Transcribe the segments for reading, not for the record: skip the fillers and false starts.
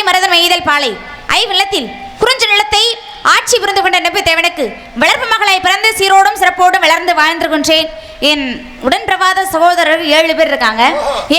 Marathon மெய்தல் பாலை ஐவெள்ளத்தில் குறிஞ்ச நிலத்தை ஆட்சி புரிந்து கொண்ட நெப்பி தேவனுக்கு வளர்ப்பு மகளாய் பிறந்து சீரோடும் சிறப்போடும் வளர்ந்து வாழ்ந்திருக்கின்றேன். என் உடன் பிரபாத சகோதரர் 7 பேர் இருக்காங்க.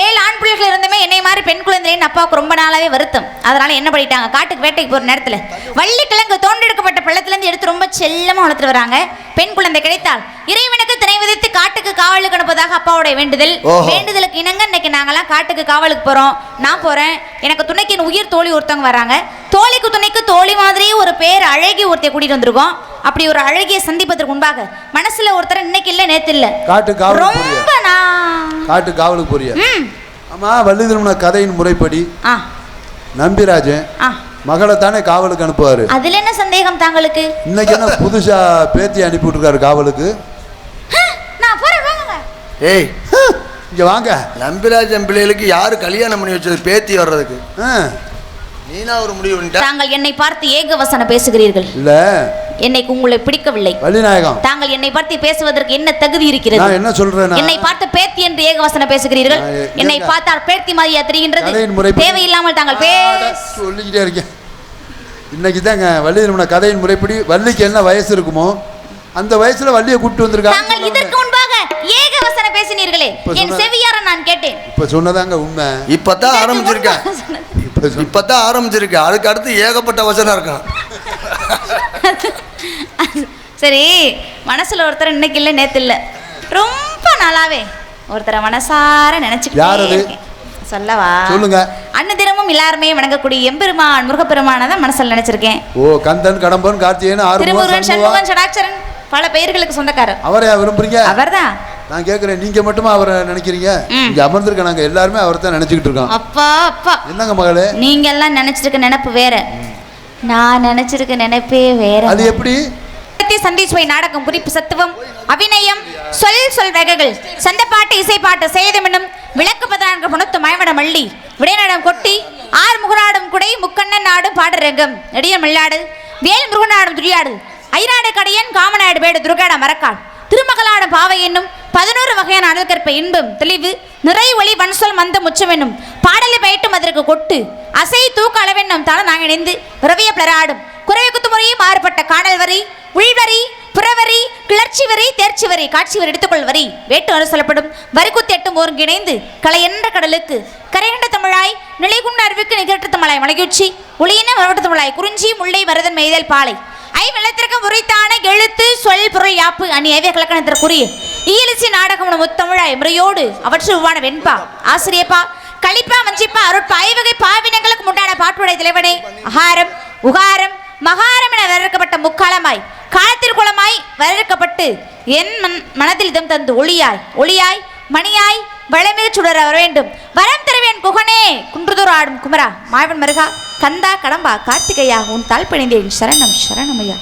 7 ஆண் பிள்ளைகள் இருந்துமே என்னை மாதிரி பெண் குழந்தைன்னு அப்பாவுக்கு ரொம்ப நாளாவே வருத்தம். அதனால என்ன பண்ணிட்டாங்க, காட்டுக்கு வேட்டைக்கு போற நேரத்துல வள்ளி கிழங்கு தோண்டெடுக்கப்பட்ட பள்ளத்துல இருந்து எடுத்து ரொம்ப செல்லமா வளர்த்துட்டு வராங்க. பெண் குழந்தை கிடைத்தால் இறைவனுக்கு திணை விதித்து காட்டுக்கு காவலுக்கு அனுப்புவதாக அப்பாவுடைய வேண்டுதல். வேண்டுதலுக்கு இணங்க இன்னைக்கு நாங்கெல்லாம் காட்டுக்கு காவலுக்கு போறோம். நான் போறேன், எனக்கு துணைக்கு என் உயிர் தோழி ஒருத்தவங்க வராங்க. தோழிக்கு துணைக்கு தோழி மாதிரியே ஒரு பேர் அழகி ஒருத்தைய கூட்டிட்டு வந்திருக்கோம். அப்படி ஒரு அழகிய சந்திப்பதற்கு முன்பாக மனசுல ஒருத்தர் இன்னைக்கு இல்ல நேத்து இல்ல காட்டு காவலுக்கு போறியா? ஆமா, வள்ளி திருமண கதையின் முறைப்படி நம்பிராஜன் மகளை தானே காவலுக்கு அனுப்புவாரு. அதுல என்ன சந்தேகம் தாங்களுக்கு? இன்னைக்கு என்ன புதுசா பேத்தி அனுப்பி விட்டுருக்காரு காவலுக்கு. நான் போறேன், வாங்க. ஏய் இங்க வாங்க. நம்பிராஜன் பிள்ளைகளுக்கு யாரு கல்யாணம் பண்ணி வச்சது பேத்தி வர்றதுக்கு? நீனா ஒரு முடிவு பண்ணிட்ட. தாங்கள் என்னை பார்த்து ஏகவசனம் பேசுகிறீர்கள். இல்ல, என்னைக்கு உங்களை பிடிக்கவில்லை. வள்ளிநாயகம், தாங்கள் என்னை பார்த்து பேசுவதற்கு என்ன தகுதி இருக்கிறது? நான் என்ன சொல்றேன்? என்னை பார்த்து பேத்தி என்று ஏகவசனம் பேசுகிறீர்கள். என்னை பார்த்தால் பேத்தி மாதிரியா தெரிகின்றது. தேவையில்லாமல் தாங்கள் சொல்லிக்கிட்டே இருக்கேன். இன்னைக்கு தாங்க வள்ளி திருமண கதையின் முறைப்படி வள்ளிக்கு என்ன வயசு இருக்குமோ அந்த வயசுல வள்ளியை கூப்பிட்டு வந்திருக்காங்க. தாங்கள் இதற்கு முன்பாக ஏகவசனம் பேசினீர்களே, என் செவியார நான் கேட்டேன். இப்ப சொன்னதாங்க உண்மை. இப்பதான் ஆரம்பிச்சிருக்கேன். இப்பதான் ஆரம்பிச்சிருக்கேன். அதுக்கு அடுத்து ஏகப்பட்ட வசனம் இருக்கும். சரி, மனசுல ஒருத்தர் இன்னைக்கு இல்ல நேத்து இல்ல ரொம்ப நாளாவே ஒருத்தரை மனசார நினைச்சுக்கிட்டே சொல்லவா? சொல்லுங்க. அன்னதினமும் எல்லாருமே வணங்கக்கூடிய எம்பெருமான் முருகப்பெருமானை தான் மனசுல நினைச்சிருக்கேன். ஓ, கந்தன், கடம்பன், கார்த்திகேயன், திருமுருகன், சண்முகன், சடாட்சரன் பல பெயர்களுக்கு சொந்தக்காரர். அவரையா விரும்புறீங்க? அவர்தான். நான் கேக்குறேன், நீங்க மட்டுமா அவரை நினைக்கிறீங்க? இங்க அமர்ந்திருக்க நாங்க எல்லாருமே அவரை தான் நினைச்சுக்கிட்டு இருக்கோம். அப்பா அப்பா, என்னங்க மகளே, நீங்க எல்லாம் நினைச்சிருக்க நினைப்பு வேற, நான் நினைச்சிருக்க நினைப்பே வேற. அது எப்படி? சந்தீஸ்வை நாடகம் குறிப்பு சத்துவம் அபிநயம் சொல் வகைகள் சந்தப்பாட்டு இசைப்பாட்டு சேதமெனும் விளக்கு 14 புணத்து மயமட மல்லி விடைநடம் கொட்டி 6 முகநாடும் குடை முக்கண்ணன் நாடும் பாடுரங்கம் நெடிய மல்லாடு வேல் முருகநாடும் துரியாடு ஐநாடு கடையன் காமநாடு பேடு துர்காட மரக்கால் திருமகளாடும் பாவை என்னும் 11 வகையான அனல்கற்ப இன்பம் தெளிவு நிறை ஒளி வன்சொல் மந்த முச்சம் என்னும் பாடலை பயிட்டும் அதற்கு கொட்டு அசை தூக்க அளவென்னும் தள நாங்கள் இணைந்து விரவிய பிளராடும் குறைவை குத்து முறையே மாறுபட்ட காணல் வரி உள்வரி புறவரி கிளர்ச்சி வரி தேர்ச்சி வரி காட்சி வரி எடுத்துக்கொள் வரி வேட்டு அனு சொல்லப்படும் வரிக்குத்து எட்டும் ஒருங்கிணைந்து கலை என்ற கடலுக்கு கரைகண்ட தமிழாய் நிலைகுண்ட அறிவுக்கு நிகழ்த்த தமிழாய் மலையுச்சி ஒளியின வரவட்ட தமிழாய் குறிஞ்சி முல்லை வரதன் மெய்தல் பாலை வெள்ளத்திற்கு முறைத்தான எழுத்து சொல் பொருள் யாப்பு அணி ஐவே கலக்கணத்திற்குரிய இயலிசி நாடகம் முத்தமிழாய் முறையோடு அவற்று உருவான வெண்பா ஆசிரியப்பா களிப்பா மஞ்சிப்பா அருட்பா ஐவகை பாவினங்களுக்கு முண்டான பாட்டுடைய தலைவனே அகாரம் உகாரம் மகாரம் என வரவேற்கப்பட்ட முக்காலமாய் காலத்திற்குளமாய் வரவேற்கப்பட்டு என் மனதில் இதம் தந்து ஒளியாய் மணியாய் வளமிகு சுடர வர வேண்டும் வரம் தருவேன் குகனே குன்றுதோர் ஆடும் குமரா மாயவன் மருகா கந்தா கடம்பா கார்த்திகையா உன் தாழ்பணிந்தேன் சரணம் சரணமையா.